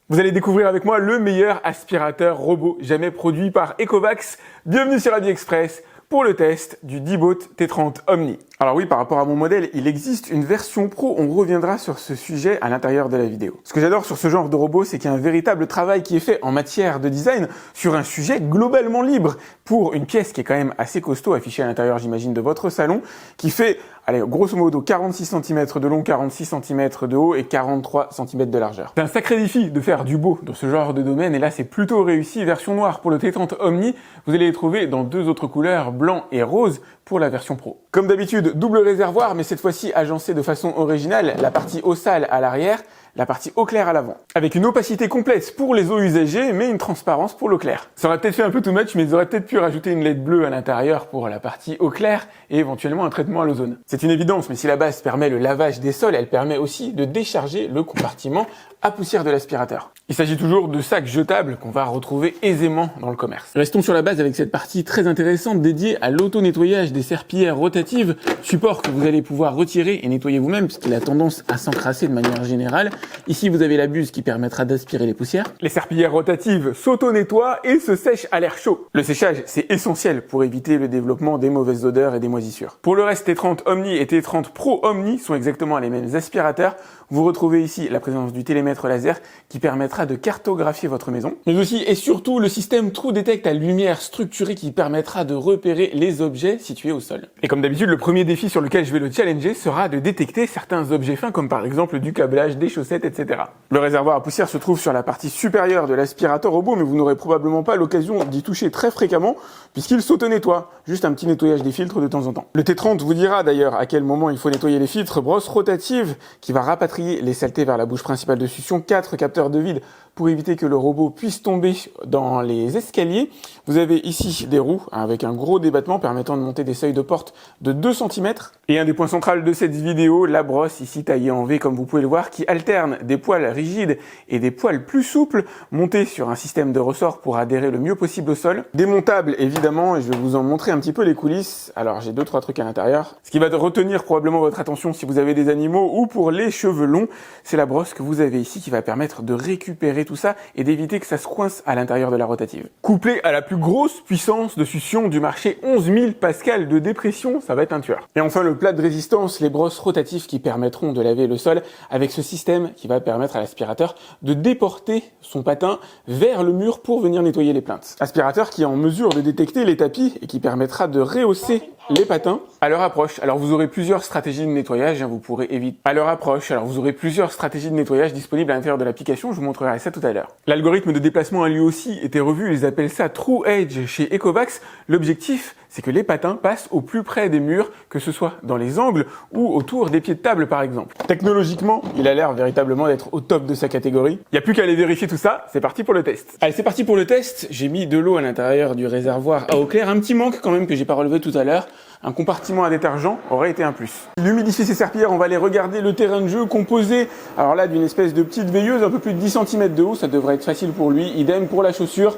Vous allez découvrir avec moi le meilleur aspirateur robot jamais produit par Ecovacs. Bienvenue sur AliExpress pour le test du Dibot T30 Omni. Alors oui, par rapport à mon modèle, il existe une version pro, on reviendra sur ce sujet à l'intérieur de la vidéo. Ce que j'adore sur ce genre de robot, c'est qu'il y a un véritable travail qui est fait en matière de design sur un sujet globalement libre pour une pièce qui est quand même assez costaud, affichée à l'intérieur, j'imagine, de votre salon, qui fait, allez, grosso modo 46 cm de long, 46 cm de haut et 43 cm de largeur. C'est un sacré défi de faire du beau dans ce genre de domaine, et là c'est plutôt réussi. Version noire pour le T30 Omni, vous allez les trouver dans deux autres couleurs, blanc et rose, pour la version pro. Comme d'habitude, double réservoir, mais cette fois-ci agencé de façon originale, la partie eau sale à l'arrière, la partie eau claire à l'avant. Avec une opacité complète pour les eaux usagées, mais une transparence pour l'eau claire. Ça aurait peut-être fait un peu too much, mais ils auraient peut-être pu rajouter une LED bleue à l'intérieur pour la partie eau claire et éventuellement un traitement à l'ozone. C'est une évidence, mais si la base permet le lavage des sols, elle permet aussi de décharger le compartiment à poussière de l'aspirateur. Il s'agit toujours de sacs jetables qu'on va retrouver aisément dans le commerce. Restons sur la base avec cette partie très intéressante dédiée à l'auto-nettoyage des serpillères rotatives, support que vous allez pouvoir retirer et nettoyer vous-même puisqu'il a tendance à s'encrasser de manière générale. Ici, vous avez la buse qui permettra d'aspirer les poussières. Les serpillères rotatives s'auto-nettoient et se sèchent à l'air chaud. Le séchage, c'est essentiel pour éviter le développement des mauvaises odeurs et des moisissures. Pour le reste, T30 Omni et T30 Pro Omni sont exactement les mêmes aspirateurs. Vous retrouvez ici la présence du télémètre laser qui permettra de cartographier votre maison, mais aussi et surtout le système True Detect à lumière structurée qui permettra de repérer les objets situés au sol. Et comme d'habitude, le premier défi sur lequel je vais le challenger sera de détecter certains objets fins comme par exemple du câblage, des chaussettes, etc. Le réservoir à poussière se trouve sur la partie supérieure de l'aspirateur robot, mais vous n'aurez probablement pas l'occasion d'y toucher très fréquemment puisqu'il s'auto-nettoie. Juste un petit nettoyage des filtres de temps en temps. Le T30 vous dira d'ailleurs à quel moment il faut nettoyer les filtres. Brosse rotative qui va rapatrier les saletés vers la bouche principale de succion, 4 capteurs de vide pour éviter que le robot puisse tomber dans les escaliers. Vous avez ici des roues avec un gros débattement permettant de monter des seuils de porte de 2 cm. Et un des points centraux de cette vidéo, la brosse ici taillée en V comme vous pouvez le voir, qui alterne des poils rigides et des poils plus souples, montés sur un système de ressort pour adhérer le mieux possible au sol. Démontable évidemment, et je vais vous en montrer un petit peu les coulisses. Alors j'ai 2-3 trucs à l'intérieur. Ce qui va retenir probablement votre attention si vous avez des animaux ou pour les cheveux longs, c'est la brosse que vous avez ici qui va permettre de récupérer tout ça et d'éviter que ça se coince à l'intérieur de la rotative. Couplé à la plus grosse puissance de succion du marché, 11 000 pascal de dépression, ça va être un tueur. Et enfin le plat de résistance, les brosses rotatives qui permettront de laver le sol avec ce système qui va permettre à l'aspirateur de déporter son patin vers le mur pour venir nettoyer les plinthes. Aspirateur qui est en mesure de détecter les tapis et qui permettra de rehausser les patins à leur approche. Alors vous aurez plusieurs stratégies de nettoyage, vous pourrez éviter à leur approche. Alors vous aurez plusieurs stratégies de nettoyage disponibles à l'intérieur de l'application, je vous montrerai ça tout à l'heure. L'algorithme de déplacement a lui aussi été revu, ils appellent ça True Edge chez Ecovacs. L'objectif, c'est que les patins passent au plus près des murs, que ce soit dans les angles ou autour des pieds de table par exemple. Technologiquement, il a l'air véritablement d'être au top de sa catégorie. Il n'y a plus qu'à aller vérifier tout ça, c'est parti pour le test. Allez, c'est parti pour le test. J'ai mis de l'eau à l'intérieur du réservoir à eau claire, un petit manque quand même que j'ai pas relevé tout à l'heure. Un compartiment à détergent aurait été un plus. Il humidifie ses serpillères, on va aller regarder le terrain de jeu composé, alors là d'une espèce de petite veilleuse, un peu plus de 10 cm de haut, ça devrait être facile pour lui. Idem pour la chaussure.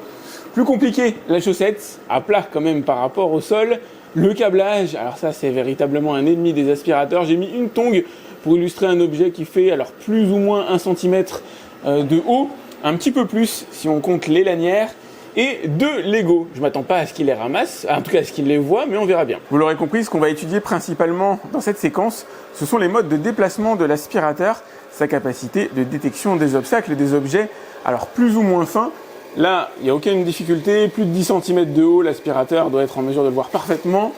Plus compliqué, la chaussette, à plat quand même par rapport au sol. Le câblage, alors ça c'est véritablement un ennemi des aspirateurs. J'ai mis une tongue pour illustrer un objet qui fait alors plus ou moins 1 cm de haut, un petit peu plus si on compte les lanières. Et 2 Lego. Je m'attends pas à ce qu'il les ramasse, en tout cas à ce qu'il les voit, mais on verra bien. Vous l'aurez compris, ce qu'on va étudier principalement dans cette séquence, ce sont les modes de déplacement de l'aspirateur, sa capacité de détection des obstacles et des objets, alors plus ou moins fins. Là, il n'y a aucune difficulté, plus de 10 cm de haut, l'aspirateur doit être en mesure de le voir parfaitement.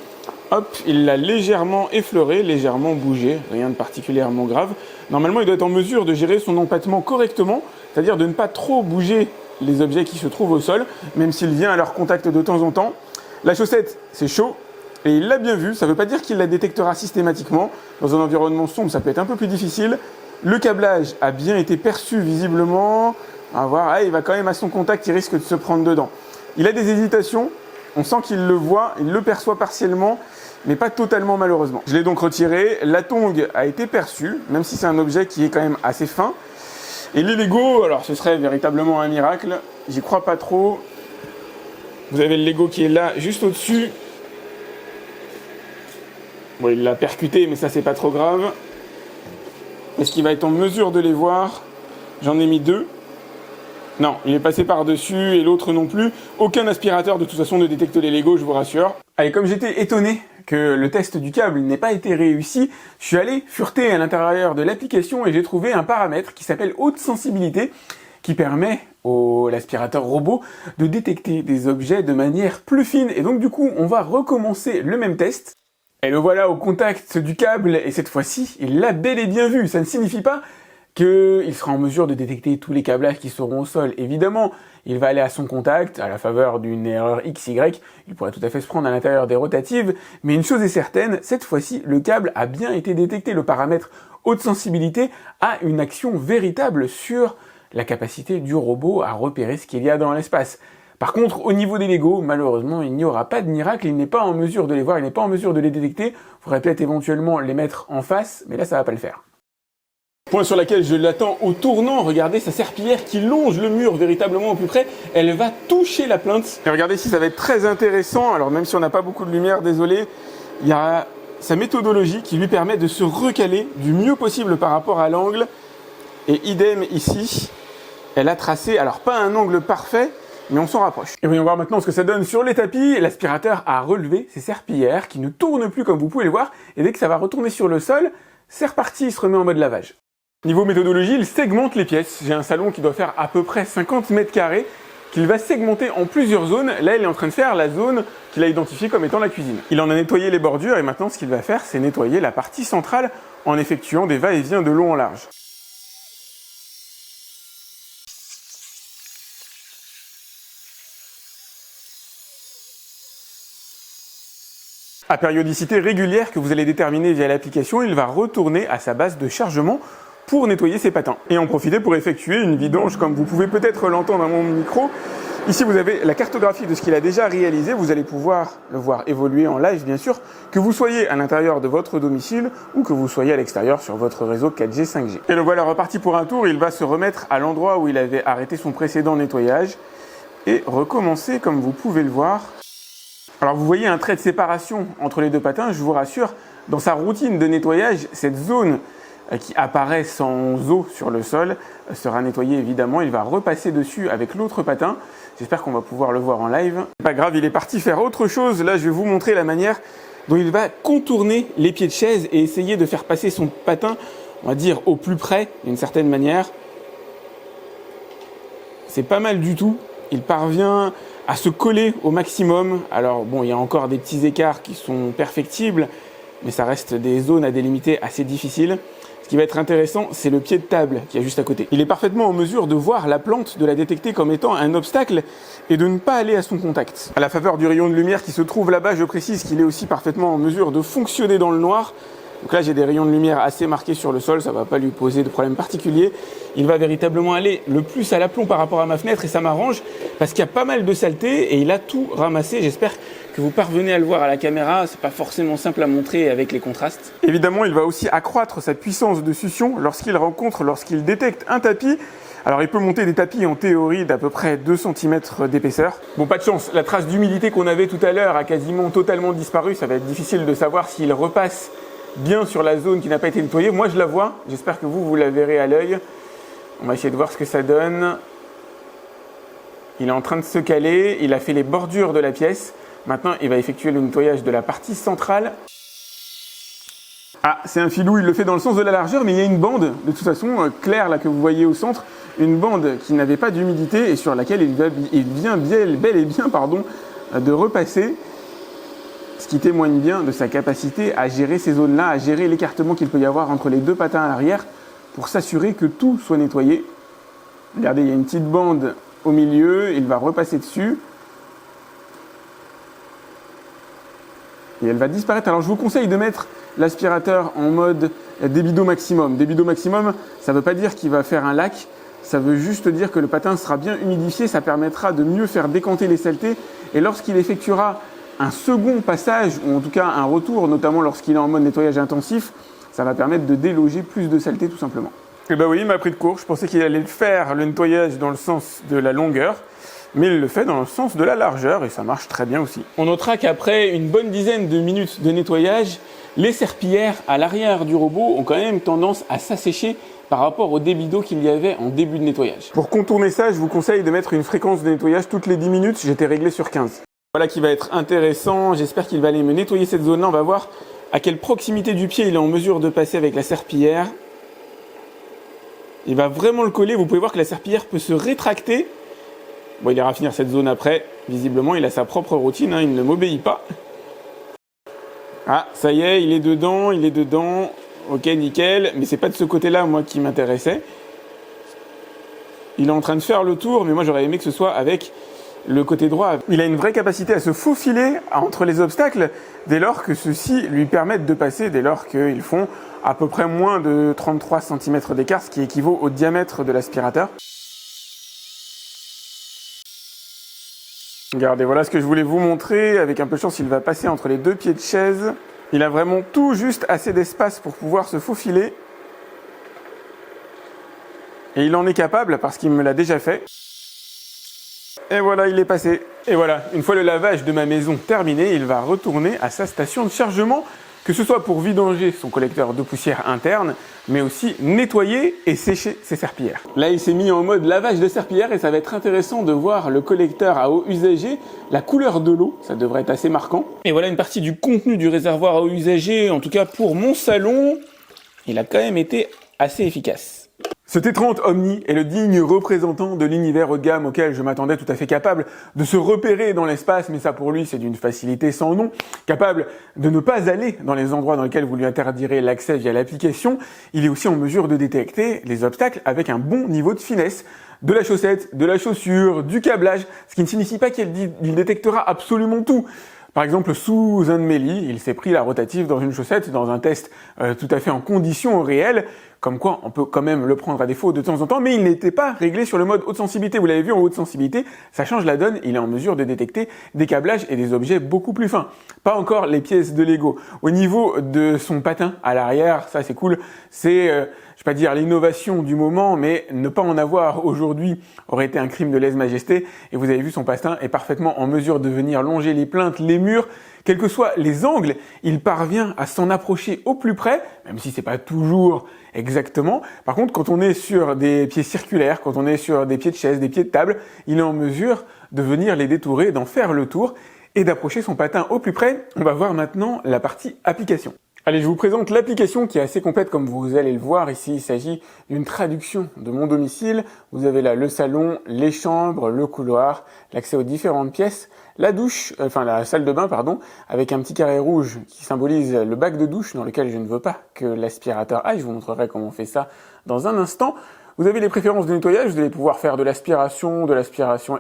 Hop, il l'a légèrement effleuré, légèrement bougé, rien de particulièrement grave. Normalement, il doit être en mesure de gérer son empattement correctement, c'est-à-dire de ne pas trop bouger les objets qui se trouvent au sol, même s'il vient à leur contact de temps en temps. La chaussette, c'est chaud, et il l'a bien vu, ça ne veut pas dire qu'il la détectera systématiquement. Dans un environnement sombre, ça peut être un peu plus difficile. Le câblage a bien été perçu visiblement. On va voir, il va quand même à son contact, il risque de se prendre dedans. Il a des hésitations, on sent qu'il le voit, il le perçoit partiellement, mais pas totalement malheureusement. Je l'ai donc retiré, la tongue a été perçue, même si c'est un objet qui est quand même assez fin. Et les Lego, alors ce serait véritablement un miracle, j'y crois pas trop. Vous avez le Lego qui est là, juste au-dessus. Bon, il l'a percuté, mais ça c'est pas trop grave. Est-ce qu'il va être en mesure de les voir? J'en ai mis 2. Non, il est passé par-dessus et l'autre non plus. Aucun aspirateur de toute façon ne détecte les Legos, je vous rassure. Allez, comme j'étais étonné que le test du câble n'ait pas été réussi, je suis allé fureter à l'intérieur de l'application et j'ai trouvé un paramètre qui s'appelle haute sensibilité qui permet l'aspirateur robot de détecter des objets de manière plus fine. Et donc du coup, on va recommencer le même test. Et le voilà au contact du câble et cette fois-ci, il l'a bel et bien vu. Ça ne signifie pas qu'il sera en mesure de détecter tous les câblages qui seront au sol. Évidemment, il va aller à son contact, à la faveur d'une erreur XY, il pourrait tout à fait se prendre à l'intérieur des rotatives, mais une chose est certaine, cette fois-ci, le câble a bien été détecté. Le paramètre haute sensibilité a une action véritable sur la capacité du robot à repérer ce qu'il y a dans l'espace. Par contre, au niveau des Legos, malheureusement, il n'y aura pas de miracle, il n'est pas en mesure de les voir, il n'est pas en mesure de les détecter. Il faudrait peut-être éventuellement les mettre en face, mais là, ça va pas le faire. Point sur laquelle je l'attends au tournant, regardez sa serpillière qui longe le mur véritablement au plus près, elle va toucher la plinthe. Et regardez ici, ça va être très intéressant, alors même si on n'a pas beaucoup de lumière, désolé, il y a sa méthodologie qui lui permet de se recaler du mieux possible par rapport à l'angle, et idem ici, elle a tracé, alors pas un angle parfait, mais on s'en rapproche. Et voyons voir maintenant ce que ça donne sur les tapis. L'aspirateur a relevé ses serpillières qui ne tournent plus comme vous pouvez le voir, et dès que ça va retourner sur le sol, c'est reparti, il se remet en mode lavage. Niveau méthodologie, il segmente les pièces. J'ai un salon qui doit faire à peu près 50 mètres carrés, qu'il va segmenter en plusieurs zones. Là, il est en train de faire la zone qu'il a identifiée comme étant la cuisine. Il en a nettoyé les bordures et maintenant, ce qu'il va faire, c'est nettoyer la partie centrale en effectuant des va-et-vient de long en large. À périodicité régulière que vous allez déterminer via l'application, il va retourner à sa base de chargement pour nettoyer ses patins. Et en profiter pour effectuer une vidange comme vous pouvez peut-être l'entendre à mon micro. Ici vous avez la cartographie de ce qu'il a déjà réalisé, vous allez pouvoir le voir évoluer en live bien sûr, que vous soyez à l'intérieur de votre domicile ou que vous soyez à l'extérieur sur votre réseau 4G, 5G. Et le voilà reparti pour un tour, il va se remettre à l'endroit où il avait arrêté son précédent nettoyage et recommencer comme vous pouvez le voir. Alors vous voyez un trait de séparation entre les deux patins, je vous rassure, dans sa routine de nettoyage, cette zone qui apparaît sans eau sur le sol sera nettoyée évidemment, il va repasser dessus avec l'autre patin, j'espère qu'on va pouvoir le voir en live. C'est pas grave, il est parti faire autre chose, là je vais vous montrer la manière dont il va contourner les pieds de chaise et essayer de faire passer son patin, on va dire au plus près d'une certaine manière. C'est pas mal du tout, il parvient à se coller au maximum. Alors bon, il y a encore des petits écarts qui sont perfectibles, mais ça reste des zones à délimiter assez difficiles. Ce qui va être intéressant, c'est le pied de table qui est juste à côté. Il est parfaitement en mesure de voir la plante, de la détecter comme étant un obstacle et de ne pas aller à son contact. À la faveur du rayon de lumière qui se trouve là-bas, je précise qu'il est aussi parfaitement en mesure de fonctionner dans le noir. Donc là, j'ai des rayons de lumière assez marqués sur le sol, ça ne va pas lui poser de problème particulier. Il va véritablement aller le plus à l'aplomb par rapport à ma fenêtre et ça m'arrange parce qu'il y a pas mal de saleté et il a tout ramassé. J'espère que vous parvenez à le voir à la caméra, c'est pas forcément simple à montrer avec les contrastes. Évidemment, il va aussi accroître sa puissance de succion lorsqu'il détecte un tapis. Alors il peut monter des tapis en théorie d'à peu près 2 cm d'épaisseur. Bon, pas de chance, la trace d'humidité qu'on avait tout à l'heure a quasiment totalement disparu. Ça va être difficile de savoir s'il repasse bien sur la zone qui n'a pas été nettoyée. Moi je la vois, j'espère que vous la verrez à l'œil. On va essayer de voir ce que ça donne. Il est en train de se caler, il a fait les bordures de la pièce. Maintenant il va effectuer le nettoyage de la partie centrale. Ah, c'est un filou, il le fait dans le sens de la largeur, mais il y a une bande, de toute façon, claire là que vous voyez au centre, une bande qui n'avait pas d'humidité et sur laquelle il vient bel et bien de repasser. Ce qui témoigne bien de sa capacité à gérer ces zones-là, à gérer l'écartement qu'il peut y avoir entre les deux patins à l'arrière pour s'assurer que tout soit nettoyé. Regardez, il y a une petite bande au milieu, il va repasser dessus. Et elle va disparaître. Alors je vous conseille de mettre l'aspirateur en mode débit d'eau maximum. Débit d'eau maximum, ça ne veut pas dire qu'il va faire un lac, ça veut juste dire que le patin sera bien humidifié, ça permettra de mieux faire décanter les saletés. Et lorsqu'il effectuera un second passage, ou en tout cas un retour, notamment lorsqu'il est en mode nettoyage intensif, ça va permettre de déloger plus de saleté tout simplement. Et bah oui, il m'a pris de court, je pensais qu'il allait faire le nettoyage dans le sens de la longueur, mais il le fait dans le sens de la largeur et ça marche très bien aussi. On notera qu'après une bonne dizaine de minutes de nettoyage, les serpillières à l'arrière du robot ont quand même tendance à s'assécher par rapport au débit d'eau qu'il y avait en début de nettoyage. Pour contourner ça, je vous conseille de mettre une fréquence de nettoyage toutes les 10 minutes. J'étais réglé sur 15. Voilà qui va être intéressant. J'espère qu'il va aller me nettoyer cette zone-là. On va voir à quelle proximité du pied il est en mesure de passer avec la serpillière. Il va vraiment le coller. Vous pouvez voir que la serpillière peut se rétracter. Bon, il ira finir cette zone après. Visiblement, il a sa propre routine. Il ne m'obéit pas. Ah, ça y est, il est dedans, il est dedans. Ok, nickel. Mais c'est pas de ce côté-là, moi, qui m'intéressait. Il est en train de faire le tour, mais moi, j'aurais aimé que ce soit avec le côté droit. Il a une vraie capacité à se faufiler entre les obstacles dès lors que ceux-ci lui permettent de passer, dès lors qu'ils font à peu près moins de 33 cm d'écart, ce qui équivaut au diamètre de l'aspirateur. Regardez, voilà ce que je voulais vous montrer. Avec un peu de chance, il va passer entre les deux pieds de chaise. Il a vraiment tout juste assez d'espace pour pouvoir se faufiler. Et il en est capable parce qu'il me l'a déjà fait. Et voilà, il est passé. Et voilà, une fois le lavage de ma maison terminé, il va retourner à sa station de chargement, que ce soit pour vidanger son collecteur de poussière interne, mais aussi nettoyer et sécher ses serpillières. Là, il s'est mis en mode lavage de serpillières et ça va être intéressant de voir le collecteur à eau usagée, la couleur de l'eau, ça devrait être assez marquant. Et voilà une partie du contenu du réservoir à eau usagée, en tout cas pour mon salon, il a quand même été assez efficace. Ce T30 Omni est le digne représentant de l'univers haut de gamme auquel je m'attendais, tout à fait capable de se repérer dans l'espace, mais ça pour lui c'est d'une facilité sans nom, capable de ne pas aller dans les endroits dans lesquels vous lui interdirez l'accès via l'application. Il est aussi en mesure de détecter les obstacles avec un bon niveau de finesse, de la chaussette, de la chaussure, du câblage, ce qui ne signifie pas qu'il détectera absolument tout. Par exemple, sous un de mes lits, il s'est pris la rotative dans une chaussette, dans un test tout à fait en conditions réelles, comme quoi on peut quand même le prendre à défaut de temps en temps, mais il n'était pas réglé sur le mode haute sensibilité. Vous l'avez vu, en haute sensibilité, ça change la donne, il est en mesure de détecter des câblages et des objets beaucoup plus fins. Pas encore les pièces de Lego. Au niveau de son patin à l'arrière, ça c'est cool, c'est, je vais pas dire l'innovation du moment, mais ne pas en avoir aujourd'hui aurait été un crime de lèse-majesté. Et vous avez vu, son patin est parfaitement en mesure de venir longer les plinthes, les murs, quels que soient les angles, il parvient à s'en approcher au plus près, même si c'est pas toujours exactement. Par contre, quand on est sur des pieds circulaires, quand on est sur des pieds de chaise, des pieds de table, il est en mesure de venir les détourer, d'en faire le tour et d'approcher son patin au plus près. On va voir maintenant la partie application. Allez, je vous présente l'application qui est assez complète comme vous allez le voir ici. Il s'agit d'une traduction de mon domicile. Vous avez là le salon, les chambres, le couloir, l'accès aux différentes pièces, la douche, la salle de bain, pardon, avec un petit carré rouge qui symbolise le bac de douche dans lequel je ne veux pas que l'aspirateur aille. Je vous montrerai comment on fait ça dans un instant. Vous avez les préférences de nettoyage, vous allez pouvoir faire de l'aspiration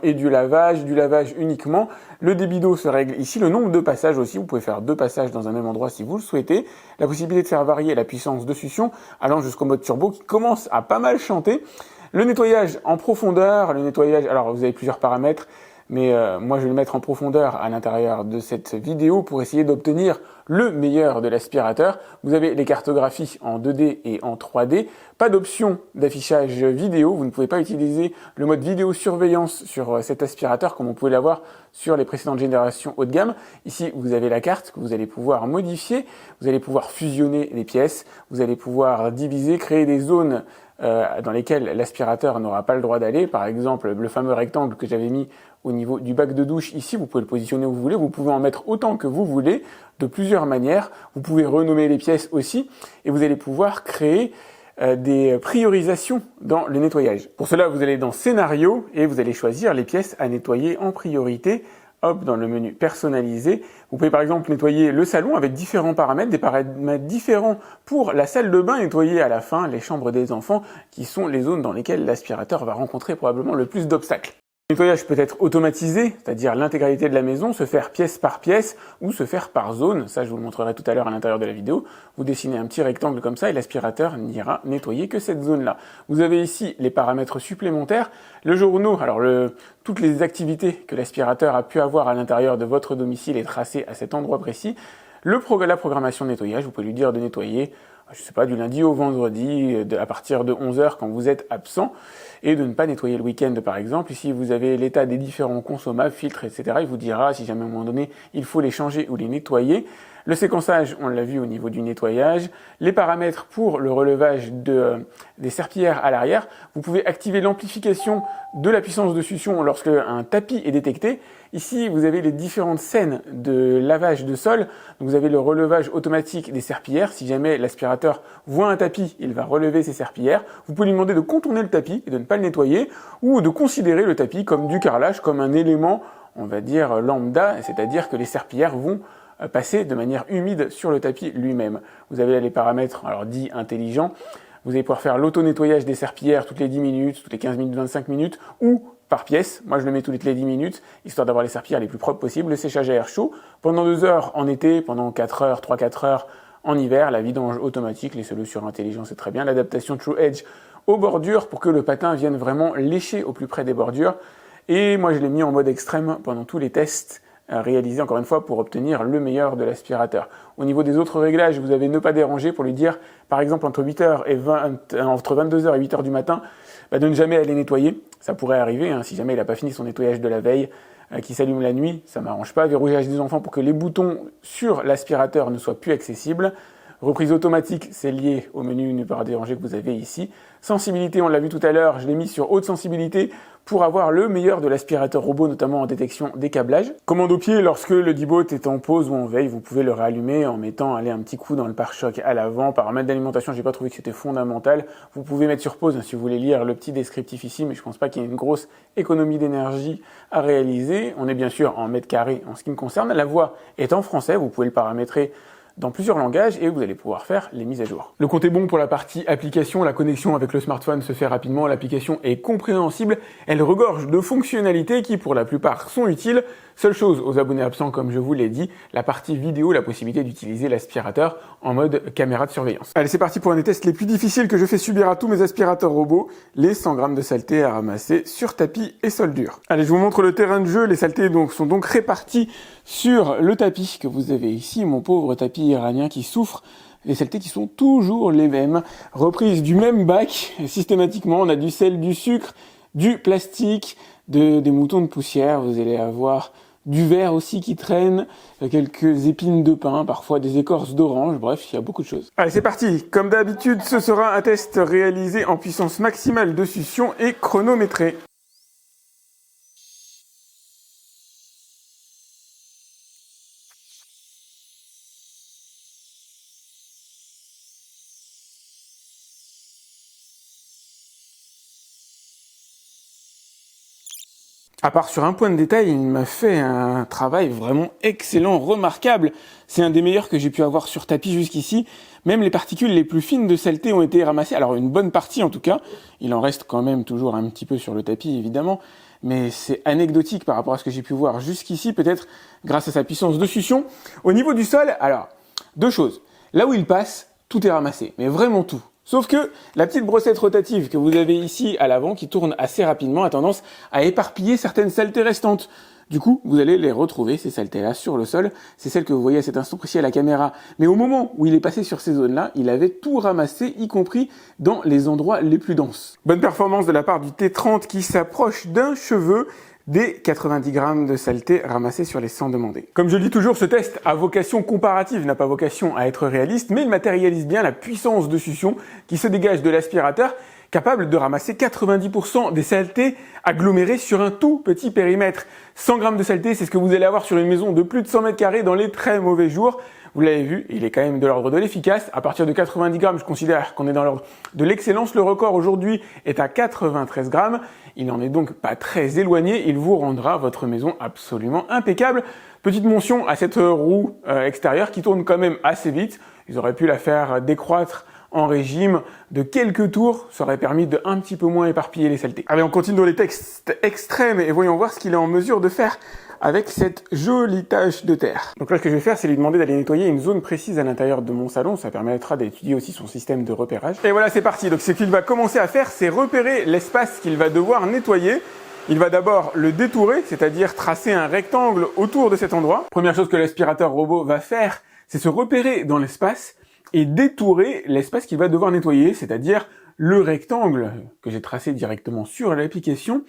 et du lavage uniquement. Le débit d'eau se règle ici, le nombre de passages aussi, vous pouvez faire 2 passages dans un même endroit si vous le souhaitez. La possibilité de faire varier la puissance de succion allant jusqu'au mode turbo qui commence à pas mal chanter. Le nettoyage en profondeur, alors vous avez plusieurs paramètres, mais moi je vais le mettre en profondeur à l'intérieur de cette vidéo pour essayer d'obtenir le meilleur de l'aspirateur. Vous avez les cartographies en 2D et en 3D, pas d'option d'affichage vidéo, vous ne pouvez pas utiliser le mode vidéo surveillance sur cet aspirateur comme on pouvait l'avoir sur les précédentes générations haut de gamme. Ici vous avez la carte que vous allez pouvoir modifier, vous allez pouvoir fusionner les pièces, vous allez pouvoir diviser, créer des zones dans lesquelles l'aspirateur n'aura pas le droit d'aller. Par exemple, le fameux rectangle que j'avais mis au niveau du bac de douche ici, vous pouvez le positionner où vous voulez, vous pouvez en mettre autant que vous voulez, de plusieurs manières. Vous pouvez renommer les pièces aussi, et vous allez pouvoir créer des priorisations dans le nettoyage. Pour cela, vous allez dans Scénario, et vous allez choisir les pièces à nettoyer en priorité. Hop, dans le menu personnalisé, vous pouvez par exemple nettoyer le salon avec différents paramètres, des paramètres différents pour la salle de bain, nettoyer à la fin les chambres des enfants, qui sont les zones dans lesquelles l'aspirateur va rencontrer probablement le plus d'obstacles. Le nettoyage peut être automatisé, c'est-à-dire l'intégralité de la maison, se faire pièce par pièce ou se faire par zone. Ça, je vous le montrerai tout à l'heure à l'intérieur de la vidéo. Vous dessinez un petit rectangle comme ça et l'aspirateur n'ira nettoyer que cette zone-là. Vous avez ici les paramètres supplémentaires, le journaux, toutes les activités que l'aspirateur a pu avoir à l'intérieur de votre domicile et tracées à cet endroit précis. La programmation de nettoyage, vous pouvez lui dire de nettoyer, je sais pas, du lundi au vendredi, à partir de 11h quand vous êtes absent, et de ne pas nettoyer le week-end par exemple. Ici, vous avez l'état des différents consommables, filtres, etc. Il vous dira si jamais à un moment donné, il faut les changer ou les nettoyer. Le séquençage, on l'a vu au niveau du nettoyage. Les paramètres pour le relevage des serpillères à l'arrière. Vous pouvez activer l'amplification de la puissance de succion lorsque un tapis est détecté. Ici, vous avez les différentes scènes de lavage de sol. Donc, vous avez le relevage automatique des serpillères. Si jamais l'aspirateur voit un tapis, il va relever ses serpillères. Vous pouvez lui demander de contourner le tapis et de ne pas le nettoyer, ou de considérer le tapis comme du carrelage, comme un élément, on va dire, lambda, c'est-à-dire que les serpillères vont passer de manière humide sur le tapis lui-même. Vous avez là les paramètres, alors dits intelligents. Vous allez pouvoir faire l'auto-nettoyage des serpillères toutes les 10 minutes, toutes les 15 minutes, 25 minutes, ou par pièce. Moi, je le mets toutes les 10 minutes, histoire d'avoir les serpillères les plus propres possibles. Le séchage à air chaud, pendant 2 heures en été, pendant 4 heures, 3-4 heures en hiver. La vidange automatique, les solutions intelligentes, c'est très bien. L'adaptation True Edge aux bordures pour que le patin vienne vraiment lécher au plus près des bordures. Et moi, je l'ai mis en mode extrême pendant tous les tests réalisés, encore une fois, pour obtenir le meilleur de l'aspirateur. Au niveau des autres réglages, vous avez ne pas déranger pour lui dire, par exemple, entre 8h et entre 22h et 8h du matin, de ne jamais aller nettoyer. Ça pourrait arriver, si jamais il n'a pas fini son nettoyage de la veille, qui s'allume la nuit, ça m'arrange pas. Verrouillage des enfants pour que les boutons sur l'aspirateur ne soient plus accessibles. Reprise automatique, c'est lié au menu ne pas déranger que vous avez ici. Sensibilité, on l'a vu tout à l'heure, je l'ai mis sur haute sensibilité pour avoir le meilleur de l'aspirateur robot, notamment en détection des câblages. Commande au pied, lorsque le D-Bot est en pause ou en veille, vous pouvez le rallumer en mettant un petit coup dans le pare-choc à l'avant. Paramètres d'alimentation, j'ai pas trouvé que c'était fondamental. Vous pouvez mettre sur pause si vous voulez lire le petit descriptif ici, mais je pense pas qu'il y ait une grosse économie d'énergie à réaliser. On est bien sûr en mètres carrés en ce qui me concerne. La voix est en français, vous pouvez le paramétrer dans plusieurs langages et vous allez pouvoir faire les mises à jour. Le compte est bon pour la partie application, la connexion avec le smartphone se fait rapidement, l'application est compréhensible, elle regorge de fonctionnalités qui pour la plupart sont utiles. Seule chose aux abonnés absents, comme je vous l'ai dit, la partie vidéo, la possibilité d'utiliser l'aspirateur en mode caméra de surveillance. Allez, c'est parti pour un des tests les plus difficiles que je fais subir à tous mes aspirateurs robots, les 100 grammes de saleté à ramasser sur tapis et sol dur. Allez, je vous montre le terrain de jeu. Les saletés sont donc réparties sur le tapis que vous avez ici, mon pauvre tapis iranien qui souffre. Les saletés qui sont toujours les mêmes, reprises du même bac. Systématiquement, on a du sel, du sucre, du plastique, des moutons de poussière. Vous allez avoir du verre aussi qui traîne, quelques épines de pin, parfois des écorces d'orange, bref, il y a beaucoup de choses. Allez, c'est parti. Comme d'habitude, ce sera un test réalisé en puissance maximale de succion et chronométré. À part sur un point de détail, il m'a fait un travail vraiment excellent, remarquable. C'est un des meilleurs que j'ai pu avoir sur tapis jusqu'ici. Même les particules les plus fines de saleté ont été ramassées. Alors une bonne partie en tout cas. Il en reste quand même toujours un petit peu sur le tapis évidemment. Mais c'est anecdotique par rapport à ce que j'ai pu voir jusqu'ici, peut-être grâce à sa puissance de succion. Au niveau du sol, alors, deux choses. Là où il passe, tout est ramassé. Mais vraiment tout. Sauf que la petite brossette rotative que vous avez ici à l'avant, qui tourne assez rapidement, a tendance à éparpiller certaines saletés restantes. Du coup, vous allez les retrouver, ces saletés-là, sur le sol. C'est celles que vous voyez à cet instant précis à la caméra. Mais au moment où il est passé sur ces zones-là, il avait tout ramassé, y compris dans les endroits les plus denses. Bonne performance de la part du T30 qui s'approche d'un cheveu des 90 grammes de saleté ramassés sur les 100 demandés. Comme je le dis toujours, ce test a vocation comparative, n'a pas vocation à être réaliste, mais il matérialise bien la puissance de succion qui se dégage de l'aspirateur, capable de ramasser 90% des saletés agglomérées sur un tout petit périmètre. 100 grammes de saleté, c'est ce que vous allez avoir sur une maison de plus de 100 mètres carrés dans les très mauvais jours. Vous l'avez vu, il est quand même de l'ordre de l'efficace. À partir de 90 grammes, je considère qu'on est dans l'ordre de l'excellence. Le record aujourd'hui est à 93 grammes. Il n'en est donc pas très éloigné. Il vous rendra votre maison absolument impeccable. Petite mention à cette roue extérieure qui tourne quand même assez vite. Ils auraient pu la faire décroître en régime de quelques tours, ça aurait permis de un petit peu moins éparpiller les saletés. Allez, on continue dans les textes extrêmes et voyons voir ce qu'il est en mesure de faire avec cette jolie tache de terre. Donc là, ce que je vais faire, c'est lui demander d'aller nettoyer une zone précise à l'intérieur de mon salon. Ça permettra d'étudier aussi son système de repérage. Et voilà, c'est parti. Donc ce qu'il va commencer à faire, c'est repérer l'espace qu'il va devoir nettoyer. Il va d'abord le détourer, c'est-à-dire tracer un rectangle autour de cet endroit. Première chose que l'aspirateur robot va faire, c'est se repérer dans l'espace et détourer l'espace qu'il va devoir nettoyer, c'est-à-dire le rectangle que j'ai tracé directement sur l'application.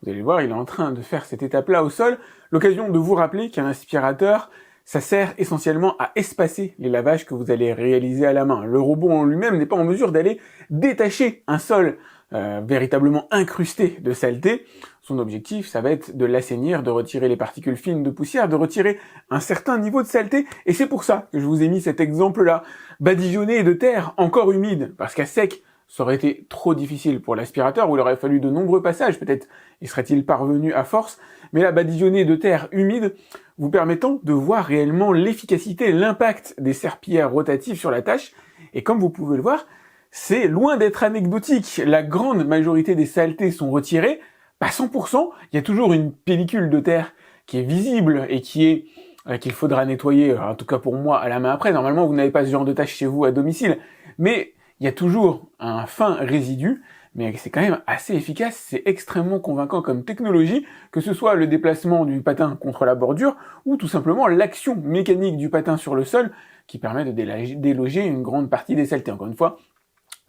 Vous allez voir, il est en train de faire cette étape-là au sol. L'occasion de vous rappeler qu'un aspirateur, ça sert essentiellement à espacer les lavages que vous allez réaliser à la main. Le robot en lui-même n'est pas en mesure d'aller détacher un sol véritablement incrusté de saleté. Son objectif, ça va être de l'assainir, de retirer les particules fines de poussière, de retirer un certain niveau de saleté. Et c'est pour ça que je vous ai mis cet exemple-là, badigeonné de terre encore humide, parce qu'à sec, ça aurait été trop difficile pour l'aspirateur, où il aurait fallu de nombreux passages, peut-être y serait-il parvenu à force, mais là, badigeonné de terre humide, vous permettant de voir réellement l'efficacité, l'impact des serpillères rotatives sur la tâche, et comme vous pouvez le voir, c'est loin d'être anecdotique. La grande majorité des saletés sont retirées, pas 100%, il y a toujours une pellicule de terre qui est visible et qu'il faudra nettoyer, en tout cas pour moi, à la main après. Normalement, vous n'avez pas ce genre de tâche chez vous à domicile, mais il y a toujours un fin résidu, mais c'est quand même assez efficace, c'est extrêmement convaincant comme technologie, que ce soit le déplacement du patin contre la bordure, ou tout simplement l'action mécanique du patin sur le sol, qui permet de déloger une grande partie des saletés. Encore une fois,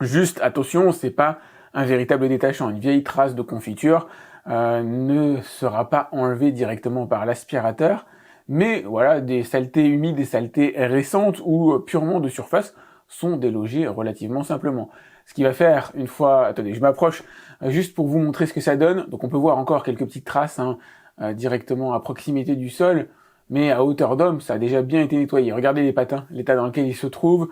juste attention, c'est pas un véritable détachant. Une vieille trace de confiture ne sera pas enlevée directement par l'aspirateur, mais voilà, des saletés humides, des saletés récentes ou purement de surface sont délogées relativement simplement. Ce qui va faire, une fois... Attendez, je m'approche juste pour vous montrer ce que ça donne. Donc on peut voir encore quelques petites traces directement à proximité du sol, mais à hauteur d'homme, ça a déjà bien été nettoyé. Regardez les patins, l'état dans lequel ils se trouvent,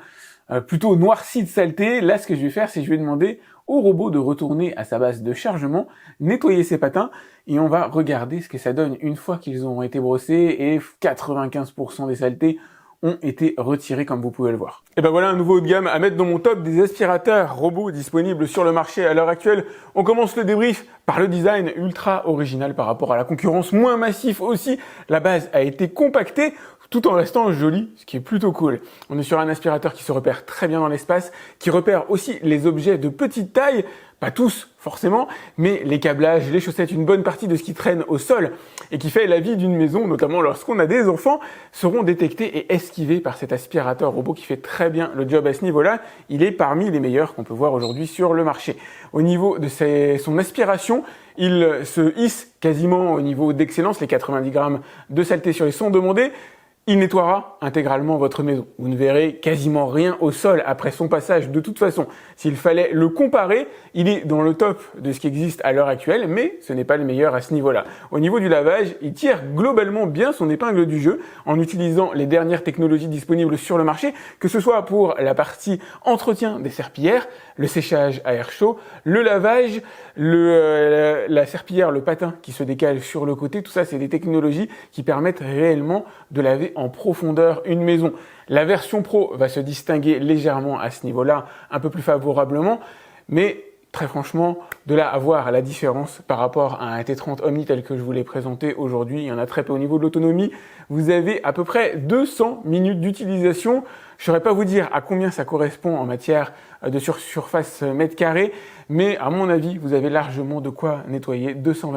plutôt noirci de saleté. Là, ce que je vais faire, c'est que je vais demander au robot de retourner à sa base de chargement, nettoyer ses patins, et on va regarder ce que ça donne une fois qu'ils ont été brossés, et 95% des saletés ont été retirés comme vous pouvez le voir. Et ben voilà un nouveau haut de gamme à mettre dans mon top des aspirateurs robots disponibles sur le marché à l'heure actuelle. On commence le débrief par le design ultra original par rapport à la concurrence, moins massif aussi. La base a été compactée tout en restant joli, ce qui est plutôt cool. On est sur un aspirateur qui se repère très bien dans l'espace, qui repère aussi les objets de petite taille, pas tous forcément, mais les câblages, les chaussettes, une bonne partie de ce qui traîne au sol et qui fait la vie d'une maison, notamment lorsqu'on a des enfants, seront détectés et esquivés par cet aspirateur robot qui fait très bien le job à ce niveau-là. Il est parmi les meilleurs qu'on peut voir aujourd'hui sur le marché. Au niveau de son aspiration, il se hisse quasiment au niveau d'excellence, les 90 grammes de saleté sur les sont demandés. Il nettoiera intégralement votre maison. Vous ne verrez quasiment rien au sol après son passage de toute façon. S'il fallait le comparer, il est dans le top de ce qui existe à l'heure actuelle, mais ce n'est pas le meilleur à ce niveau-là. Au niveau du lavage, il tire globalement bien son épingle du jeu en utilisant les dernières technologies disponibles sur le marché, que ce soit pour la partie entretien des serpillères, le séchage à air chaud, le lavage, la serpillière, le patin qui se décale sur le côté, tout ça c'est des technologies qui permettent réellement de laver en profondeur une maison. La version Pro va se distinguer légèrement à ce niveau-là, un peu plus favorablement, mais très franchement, de là à voir la différence par rapport à un T30 Omni tel que je vous l'ai présenté aujourd'hui, il y en a très peu au niveau de l'autonomie. Vous avez à peu près 200 minutes d'utilisation. Je ne saurais pas vous dire à combien ça correspond en matière de surface mètre carré, mais à mon avis, vous avez largement de quoi nettoyer 200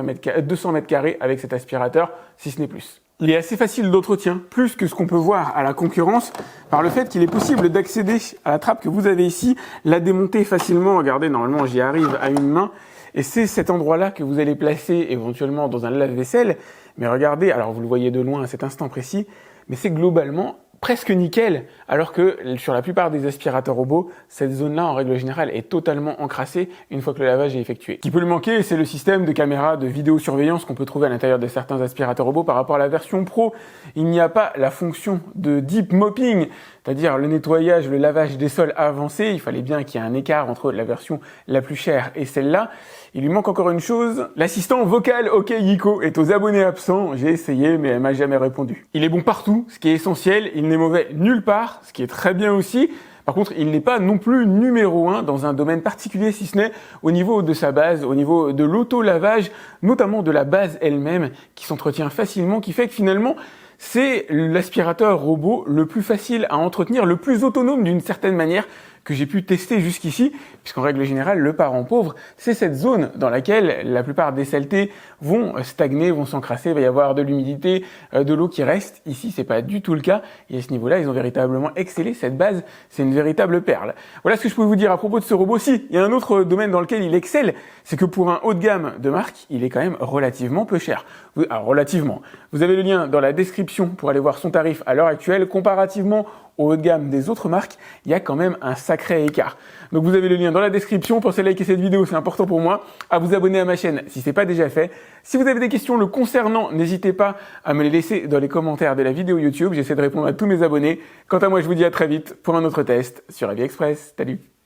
mètres carrés avec cet aspirateur, si ce n'est plus. Il est assez facile d'entretien, plus que ce qu'on peut voir à la concurrence, par le fait qu'il est possible d'accéder à la trappe que vous avez ici, la démonter facilement. Regardez, normalement j'y arrive à une main, et c'est cet endroit-là que vous allez placer éventuellement dans un lave-vaisselle. Mais regardez, alors vous le voyez de loin à cet instant précis, mais c'est globalement presque nickel, alors que sur la plupart des aspirateurs robots, cette zone-là, en règle générale, est totalement encrassée une fois que le lavage est effectué. Ce qui peut lui manquer, c'est le système de caméra de vidéosurveillance qu'on peut trouver à l'intérieur de certains aspirateurs robots par rapport à la version Pro. Il n'y a pas la fonction de deep mopping, c'est-à-dire le nettoyage, le lavage des sols avancés. Il fallait bien qu'il y ait un écart entre la version la plus chère et celle-là. Il lui manque encore une chose, l'assistant vocal OK Yiko est aux abonnés absents. J'ai essayé, mais elle m'a jamais répondu. Il est bon partout, ce qui est essentiel. Il n'est mauvais nulle part, ce qui est très bien aussi. Par contre, il n'est pas non plus numéro 1 dans un domaine particulier, si ce n'est au niveau de sa base, au niveau de l'auto-lavage, notamment de la base elle-même, qui s'entretient facilement, qui fait que finalement, c'est l'aspirateur robot le plus facile à entretenir, le plus autonome d'une certaine manière que j'ai pu tester jusqu'ici, puisqu'en règle générale, le parent pauvre, c'est cette zone dans laquelle la plupart des saletés vont stagner, vont s'encrasser, il va y avoir de l'humidité, de l'eau qui reste. Ici, c'est pas du tout le cas, et à ce niveau-là, ils ont véritablement excellé. Cette base, c'est une véritable perle. Voilà ce que je peux vous dire à propos de ce robot. Si, il y a un autre domaine dans lequel il excelle, c'est que pour un haut de gamme de marque, il est quand même relativement peu cher. Alors, relativement. Vous avez le lien dans la description pour aller voir son tarif à l'heure actuelle. Comparativement au haut de gamme des autres marques, il y a quand même un sacré écart. Donc vous avez le lien dans la description. Pensez à liker cette vidéo, c'est important pour moi. À vous abonner à ma chaîne si c'est pas déjà fait. Si vous avez des questions le concernant, n'hésitez pas à me les laisser dans les commentaires de la vidéo YouTube. J'essaie de répondre à tous mes abonnés. Quant à moi, je vous dis à très vite pour un autre test sur AliExpress. Salut!